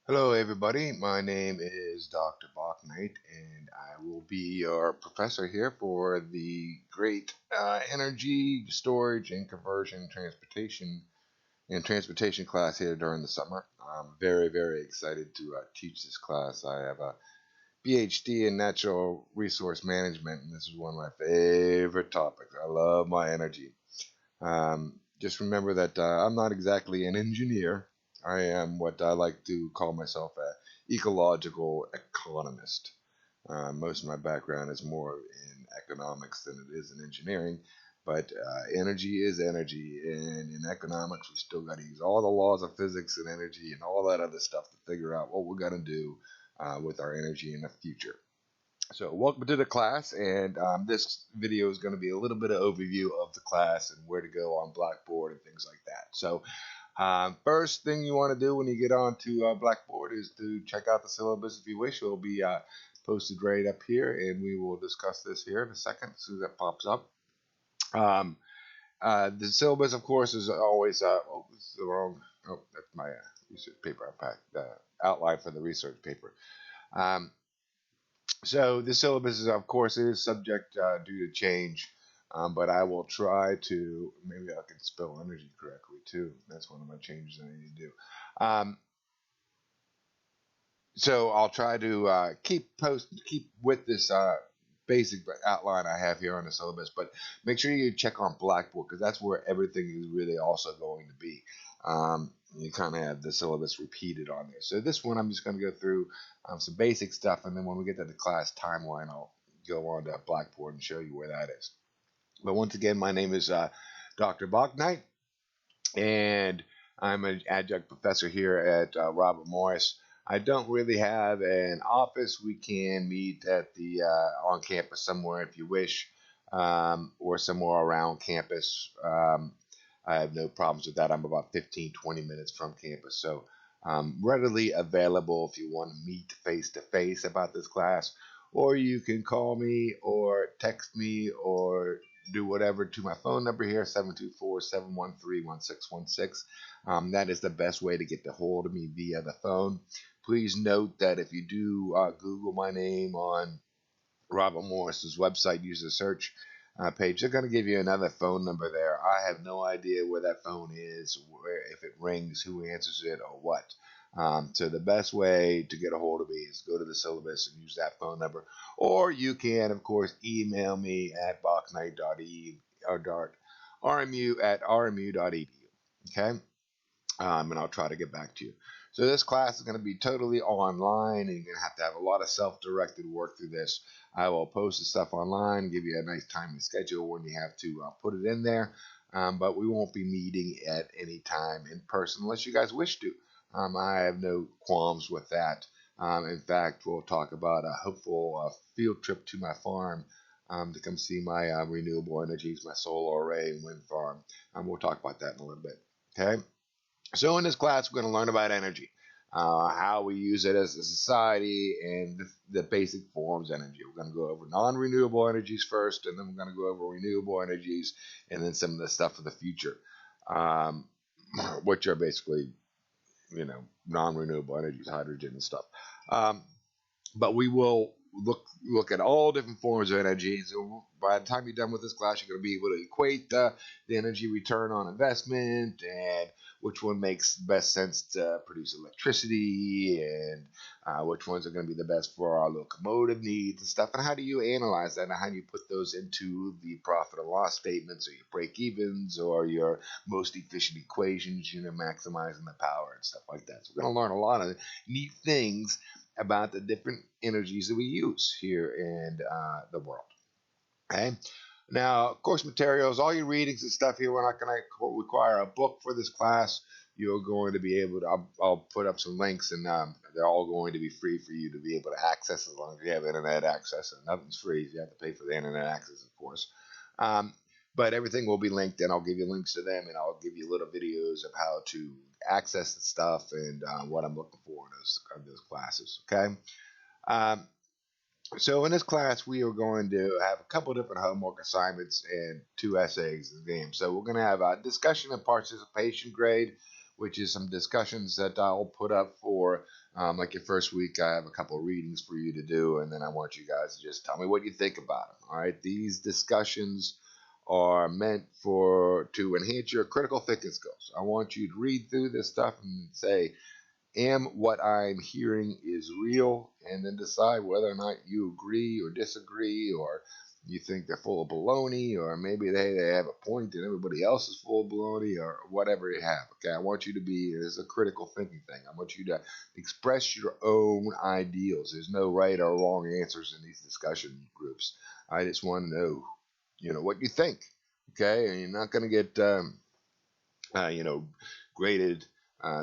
Hello, everybody. My name is Dr. Bachnight, and I will be your professor here for the great energy storage and conversion transportation class here during the summer. I'm very, very excited to teach this class. I have a PhD in natural resource management, and this is one of my favorite topics. I love my energy. Just remember that I'm not exactly an engineer. I am what I like to call myself a ecological economist. Most of my background is more in economics than it is in engineering, but energy is energy, and in economics, we still got to use all the laws of physics and energy and all that other stuff to figure out what we're going to do with our energy in the future. So, welcome to the class, and this video is going to be a little bit of overview of the class and where to go on Blackboard and things like that. So, first thing you want to do when you get onto Blackboard is to check out the syllabus if you wish. It will be posted right up here, and we will discuss this here in a second as soon as that pops up. The syllabus, of course, is always. Oh, this is the wrong. Oh, that's my research paper I packed. Outline for the research paper. Um, So the syllabus is, of course, it is subject due to change, but I will try to. Maybe I can spell energy correctly too. That's one of my changes I need to do. Um, so I'll try to keep with this basic outline I have here on the syllabus, but make sure you check on Blackboard because that's where everything is really also going to be. You kind of have the syllabus repeated on there. So this one I'm just going to go through some basic stuff, and then when we get to the class timeline, I'll go on to Blackboard and show you where that is. But once again, my name is Dr. Bachnight, and I'm an adjunct professor here at Robert Morris. I don't really have an office. We can meet at the on campus somewhere if you wish, or somewhere around campus. I have no problems with that. I'm about 15, 20 minutes from campus, so readily available if you want to meet face to face about this class, or you can call me or text me or do whatever to my phone number here, 724-713-1616. That is the best way to get a hold of me via the phone. Please note that if you do Google my name on Robert Morris's website, use the search page, they're going to give you another phone number there. I have no idea where that phone is, if it rings, who answers it, or what. So the best way to get a hold of me is go to the syllabus and use that phone number. Or you can, of course, email me at bachnight.e or rmu@rmu.edu. Okay? And I'll try to get back to you. So this class is going to be totally online, and you're going to have a lot of self-directed work through this. I will post the stuff online, give you a nice time and schedule when you have to put it in there, but we won't be meeting at any time in person unless you guys wish to. I have no qualms with that. In fact, we'll talk about a hopeful field trip to my farm to come see my renewable energies, my solar array and wind farm. We'll talk about that in a little bit. Okay. So in this class, we're going to learn about energy, how we use it as a society, and the basic forms of energy. We're going to go over non-renewable energies first, and then we're going to go over renewable energies, and then some of the stuff for the future, um, which are basically, non-renewable energies, hydrogen and stuff. Um, but we will look at all different forms of energy. So by the time you're done with this class, you're going to be able to equate the energy return on investment and which one makes best sense to produce electricity and which ones are going to be the best for our locomotive needs and stuff. And how do you analyze that? And how do you put those into the profit and loss statements or your break evens or your most efficient equations, maximizing the power and stuff like that. So we're going to learn a lot of neat things about the different energies that we use here in the world. Okay. Now, of course, materials, all your readings and stuff here, we're not going to require a book for this class. You're going to be able to, I'll put up some links, and they're all going to be free for you to be able to access as long as you have internet access. And nothing's free. You have to pay for the internet access, of course. Um, but everything will be linked, and I'll give you links to them, and I'll give you little videos of how to access the stuff and what I'm looking for in those classes. Okay. Um, so in this class, we are going to have a couple different homework assignments and two essays in the game. So we're going to have a discussion and participation grade, which is some discussions that I'll put up for Like your first week, I have a couple of readings for you to do, and then I want you guys to just tell me what you think about them. All right, these discussions are meant for to enhance your critical thinking skills. I want you to read through this stuff and say, am what I'm hearing is real, and then decide whether or not you agree or disagree, or you think they're full of baloney, or maybe they have a point and everybody else is full of baloney, or whatever you have. Okay, I want you to be, it's a critical thinking thing. I want you to express your own ideals. There's no right or wrong answers in these discussion groups. I just want to know, what you think. Okay, and you're not going to get, you know, graded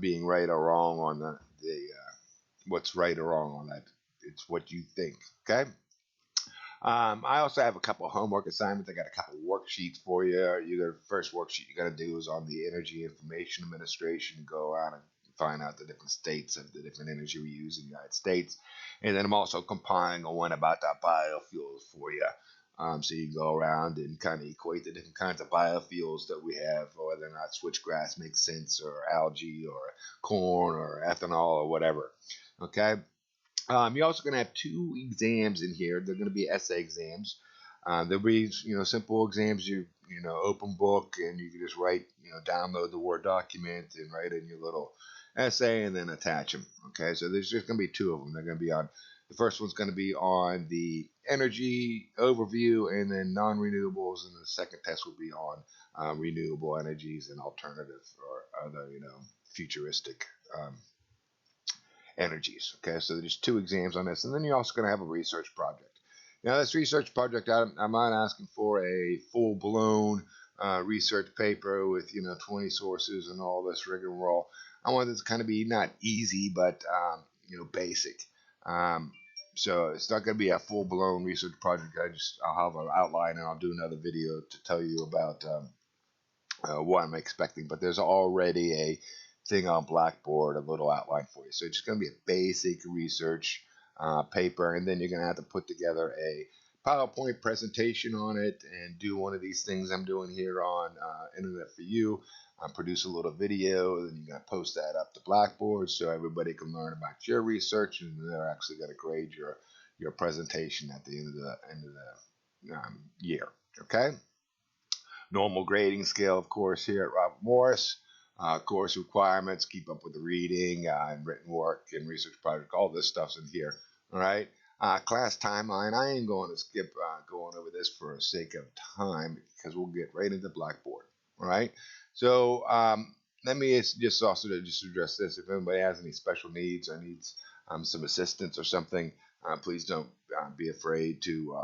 being right or wrong on the what's right or wrong on that. It's what you think. Okay. I also have a couple of homework assignments. I got a couple of worksheets for you. The first worksheet you got to do is on the Energy Information Administration. Go around and find out the different states of the different energy we use in the United States. And then I'm also compiling a one about the biofuels for you. So you can go around and kind of equate the different kinds of biofuels that we have, or whether or not switchgrass makes sense, or algae, or corn, or ethanol, or whatever. Okay. You're also going to have two exams in here. They're going to be essay exams. There'll be simple exams. Open book, and you can just write, download the Word document and write in your little essay and then attach them. Okay, so there's just going to be two of them. They're going to be on. The first one's going to be on the energy overview and then non-renewables, and the second test will be on renewable energies and alternative or other futuristic energies. Okay, so there's two exams on this, and then you're also going to have a research project. Now, this research project, I'm not asking for a full-blown research paper with 20 sources and all this rigmarole. I want this to kind of be not easy, but basic. So it's not going to be a full-blown research project. I'll have an outline, and I'll do another video to tell you about what I'm expecting. But there's already a thing on Blackboard, a little outline for you. So it's just going to be a basic research paper, and then you're going to have to put together a PowerPoint presentation on it and do one of these things I'm doing here on Internet for You. Produce a little video, and then you're going to post that up to Blackboard so everybody can learn about your research, and they're actually going to grade your presentation at the end of the year. Okay. Normal grading scale, of course, here at Robert Morris. Course requirements, keep up with the reading and written work and research project, all this stuff's in here. All right. Class timeline, I ain't going to skip going over this for the sake of time because we'll get right into Blackboard. All right. So let me just also just address this. If anybody has any special needs or needs some assistance or something, please don't be afraid to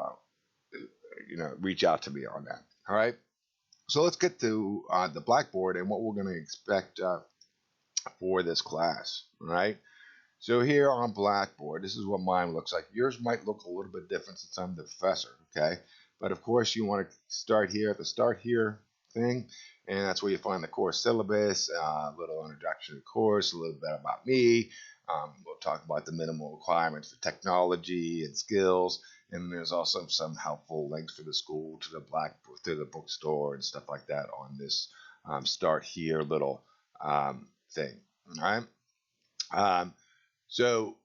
reach out to me on that. All right. So let's get to the Blackboard and what we're going to expect for this class, right? So here on Blackboard, this is what mine looks like. Yours might look a little bit different since I'm the professor, okay? But of course, you want to start here at the Start Here thing, and that's where you find the course syllabus, a little introduction to the course, a little bit about me. We'll talk about the minimal requirements for technology and skills. And there's also some helpful links for the school, to the bookstore and stuff like that on this Start Here little thing. All right. So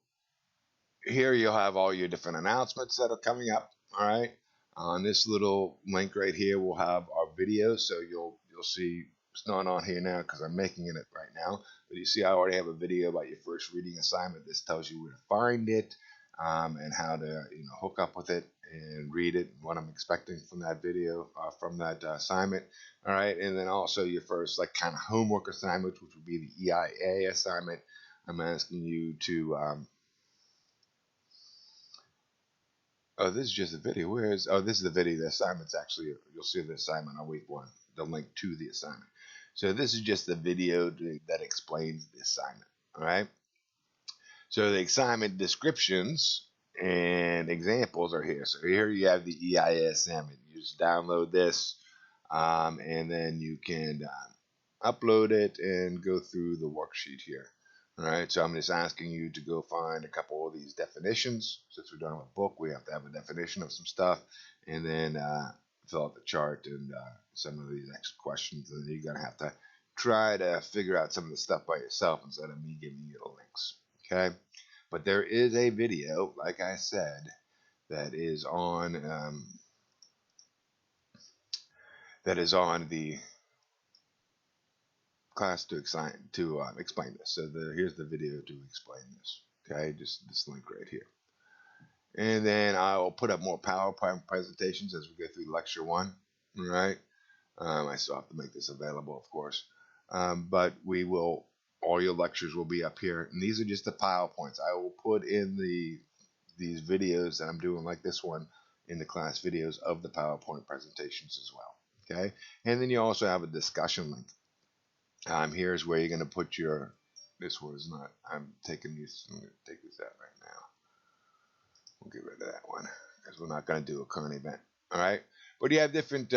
here you'll have all your different announcements that are coming up. All right. On this little link right here, we'll have our video. So you'll see it's not on here now because I'm making it right now. But you see, I already have a video about your first reading assignment. This tells you where to find it. And how to hook up with it and read it, what I'm expecting from that video, from that assignment. All right, and then also your first kind of homework assignment, which would be the EIA assignment. I'm asking you to oh, this is just a video. This is the video. The assignment's actually, you'll see the assignment on week 1, the link to the assignment. So this is just the video that explains the assignment. All right. So the assignment descriptions and examples are here. So here you have the EIA assignment. You just download this, and then you can upload it and go through the worksheet here. All right, so I'm just asking you to go find a couple of these definitions. Since we're done with a book, we have to have a definition of some stuff, and then fill out the chart and some of these extra questions. And then you're going to have to try to figure out some of the stuff by yourself instead of me giving you the links. Okay. But there is a video, like I said, that is on the class to explain this. So here's the video to explain this. Okay, just this link right here. And then I will put up more PowerPoint presentations as we go through lecture one. All right. I still have to make this available, of course. But all your lectures will be up here. And these are just the PowerPoints. I will put in these videos that I'm doing, like this one, in the class videos of the PowerPoint presentations as well. Okay. And then you also have a discussion link. Here's where you're going to put this was not, I'm going to take this out right now. We'll get rid of that one because we're not going to do a current event. All right. But you have different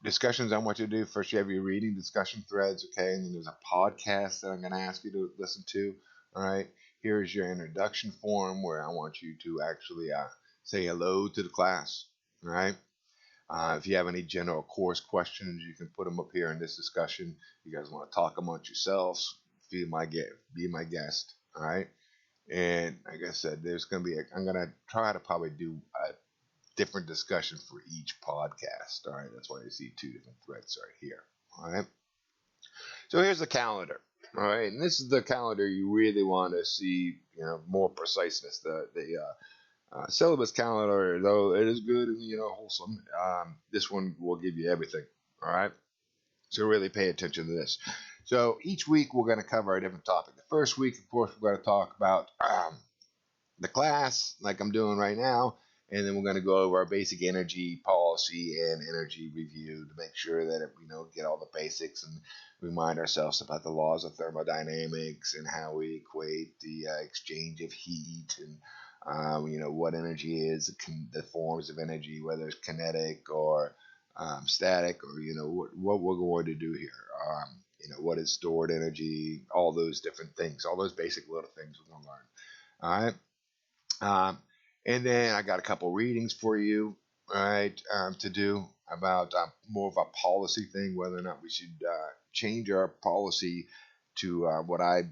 discussions I want you to do. First, you have your reading discussion threads. Okay. And then there's a podcast that I'm going to ask you to listen to. All right. Here's your introduction form where I want you to actually say hello to the class. All right. If you have any general course questions, you can put them up here in this discussion. You guys want to talk amongst yourselves, be my guest. All right. And like I said, I'm going to try to probably do a different discussion for each podcast. All right. That's why you see two different threads right here. All right. So here's the calendar. All right. And this is the calendar you really want to see, more preciseness. The syllabus calendar, though it is good and wholesome, this one will give you everything. All right. So really pay attention to this. So each week we're going to cover a different topic. The first week, of course, we're going to talk about the class, like I'm doing right now, and then we're going to go over our basic energy policy and energy review to make sure that we get all the basics and remind ourselves about the laws of thermodynamics and how we equate the exchange of heat and what energy is, the forms of energy, whether it's kinetic or static, or what we're going to do here. What is stored energy, all those different things, all those basic little things we're going to learn. All right. And then I got a couple readings for you, right, to do about more of a policy thing, whether or not we should change our policy to what I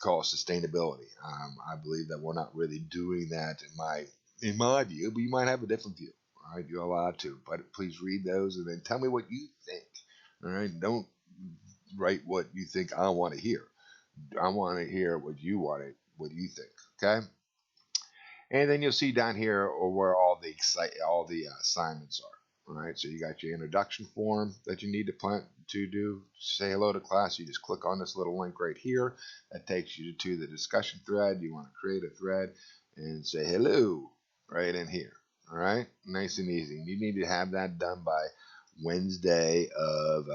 call sustainability. I believe that we're not really doing that in my view, but you might have a different view. All right, you're allowed to, but please read those and then tell me what you think. All right, don't write what you think I want to hear. I want to hear what you think. Okay. And then you'll see down here where all the assignments are. All right, so you got your introduction form that you need to do. Say hello to class. You just click on this little link right here. That takes you to the discussion thread. You want to create a thread and say hello right in here. All right, nice and easy. You need to have that done by Wednesday of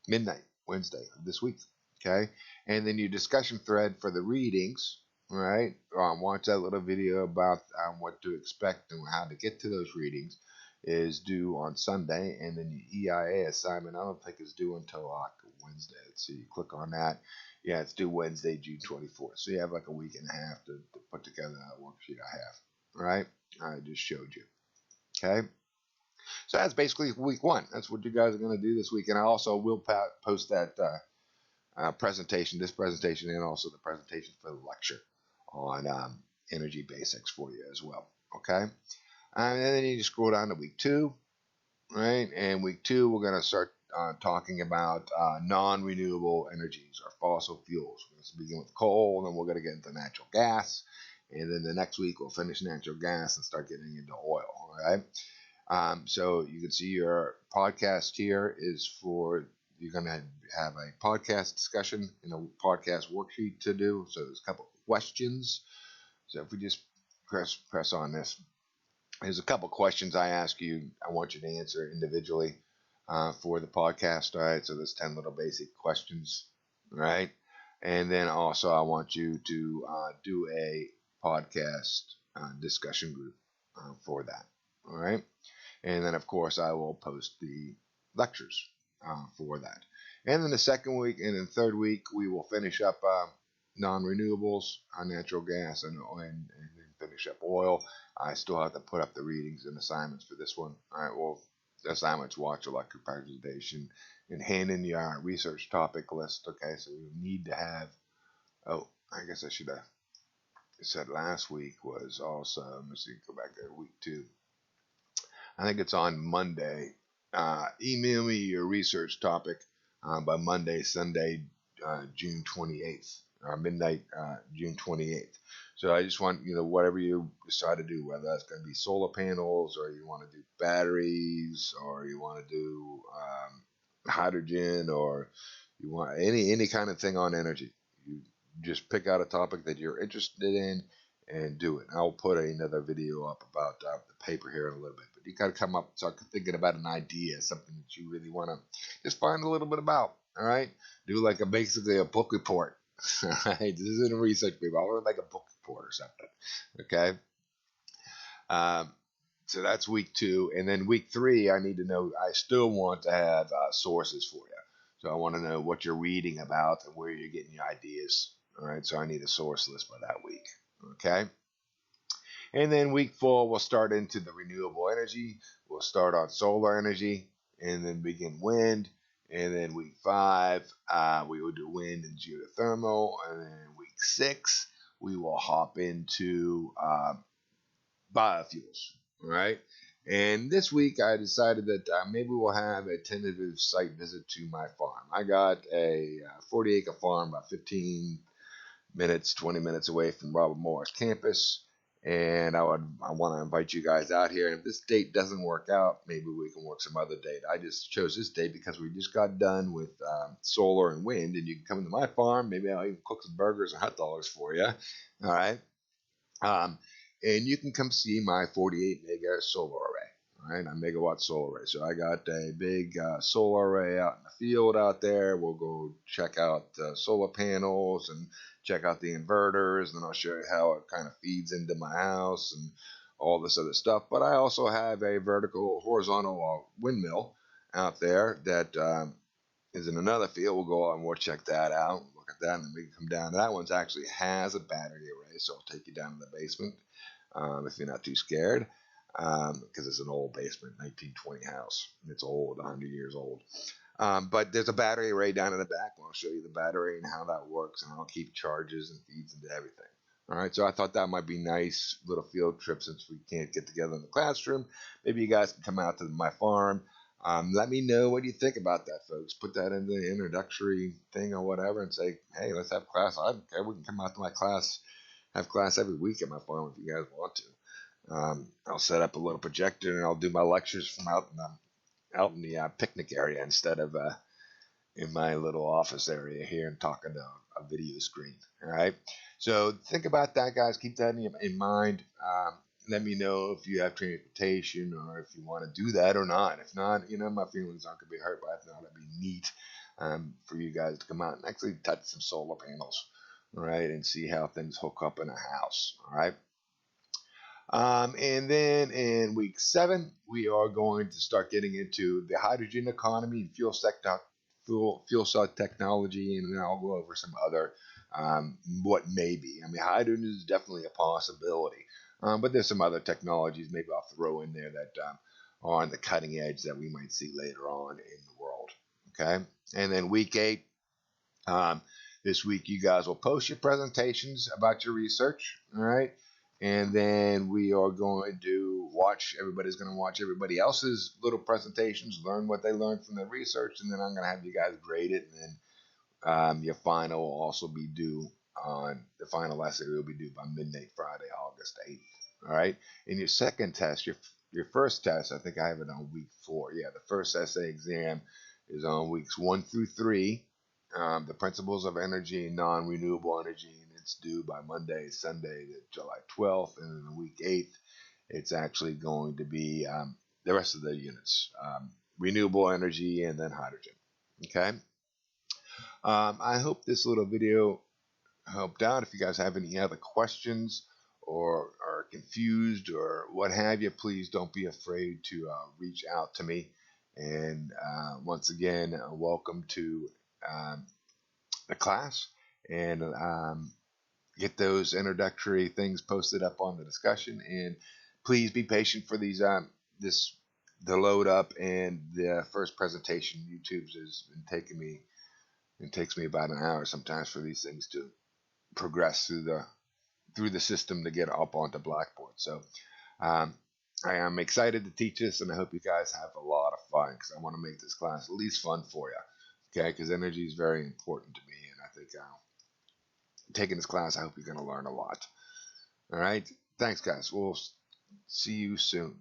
midnight, Wednesday of this week. Okay, and then your discussion thread for the readings. All right, watch that little video about what to expect and how to get to those readings is due on Sunday, and then the EIA assignment I don't think is due until Wednesday. Let's see, click on that. Yeah, it's due Wednesday, June 24th. So you have like a week and a half to put together that worksheet I have. All right, I just showed you. Okay, so that's basically week one. That's what you guys are going to do this week, and I also will post that this presentation, and also the presentation for the lecture on energy basics for you as well. Okay, and then you just scroll down to week two, right? And week two, we're going to start talking about non-renewable energies or fossil fuels. We're going to begin with coal, and then we're going to get into natural gas, and then the next week we'll finish natural gas and start getting into oil. All right. So you can see your podcast here is you're going to have a podcast discussion and a podcast worksheet to do. So there's a couple of questions. So if we just press on this, there's a couple of questions I ask you. I want you to answer individually for the podcast. All right. So there's 10 little basic questions. Right. And then also I want you to do a podcast discussion group for that. All right. And then, of course, I will post the lectures for that. And then the second week and then third week, we will finish up non-renewables, natural gas, and then finish up oil. I still have to put up the readings and assignments for this one. All right, well, the assignments, watch a lecture presentation, and hand in your research topic list. Okay, so you need to have Oh, I guess I should have said last week was also, let's see, go back to week 2. I think it's on Monday. Email me your research topic by Monday, Sunday, June 28th, midnight, June 28th. So I just want, whatever you decide to do, whether that's going to be solar panels or you want to do batteries or you want to do hydrogen or you want any kind of thing on energy. You just pick out a topic that you're interested in and do it. I'll put another video up about the paper here in a little bit. But you got to come up, start thinking about an idea, something that you really want to just find a little bit about. All right, do like basically a book report. All right, this isn't a research paper. I want to make a book report or something. Okay. Um, so that's week 2, and then week 3, I need to know. I still want to have sources for you. So I want to know what you're reading about and where you're getting your ideas. All right, so I need a source list by that week. Okay. And then week 4, we'll start into the renewable energy. We'll start on solar energy and then begin wind. And then week 5, we will do wind and geothermal. And then week 6, we will hop into biofuels. All right. And this week, I decided that maybe we'll have a tentative site visit to my farm. I got a 40-acre farm about 15 minutes, 20 minutes away from Robert Morris campus. And I want to invite you guys out here. And if this date doesn't work out, maybe we can work some other date. I just chose this date because we just got done with solar and wind, and you can come to my farm. Maybe I'll even cook some burgers and hot dogs for you. All right. And you can come see my 48 mega solar array. All right, a megawatt solar array. So I got a big solar array out in the field out there. We'll go check out the solar panels and check out the inverters, and I'll show you how it kind of feeds into my house and all this other stuff. But I also have a vertical, horizontal windmill out there that is in another field. We'll go out and we'll check that out, look at that, and then we can come down. That one's actually has a battery array, so I'll take you down to the basement if you're not too scared, because it's an old basement, 1920 house. It's old, 100 years old. But there's a battery array down in the back. I'll show you the battery and how that works and how it keeps charges and feeds into everything. All right, so I thought that might be nice little field trip since we can't get together in the classroom. Maybe you guys can come out to my farm. Let me know what you think about that, folks. Put that in the introductory thing or whatever and say, hey, let's have class. I don't care. We can come out to my class, have class every week at my farm if you guys want to. I'll set up a little projector and I'll do my lectures from out in the picnic area instead of in my little office area here and talking to a video screen. All right. So think about that, guys. Keep that in mind. Let me know if you have transportation or if you want to do that or not. If not, my feelings aren't going to be hurt, but if not, it'd be neat for you guys to come out and actually touch some solar panels, all right, and see how things hook up in a house, all right. And then in week 7, we are going to start getting into the hydrogen economy and fuel cell technology, and then I'll go over some other what may be. I mean, hydrogen is definitely a possibility, but there's some other technologies maybe I'll throw in there that are on the cutting edge that we might see later on in the world. Okay, and then week 8. This week, you guys will post your presentations about your research. All right. And then we are going to everybody's going to watch everybody else's little presentations, learn what they learned from their research, and then I'm going to have you guys grade it. And then your final will also be due on the final essay will be due by midnight Friday, August 8th. All right. And your second test, your first test, I think I have it on week 4. Yeah, the first essay exam is on weeks 1 through 3. The principles of energy and non-renewable energy, and it's due by Monday, Sunday, July 12th, and then the week 8th, it's actually going to be the rest of the units, renewable energy and then hydrogen. Okay. I hope this little video helped out. If you guys have any other questions or are confused or what have you, please don't be afraid to reach out to me. And once again, welcome to the class, and get those introductory things posted up on the discussion. And please be patient for these the load up and the first presentation. YouTube's has been taking me. It takes me about an hour sometimes for these things progress through the system to get up onto Blackboard. So um, I am excited to teach this, and I hope you guys have a lot of fun because I want to make this class at least fun for you. Okay, because energy is very important to me, and I think taking this class, I hope you're going to learn a lot. All right, thanks, guys. We'll see you soon.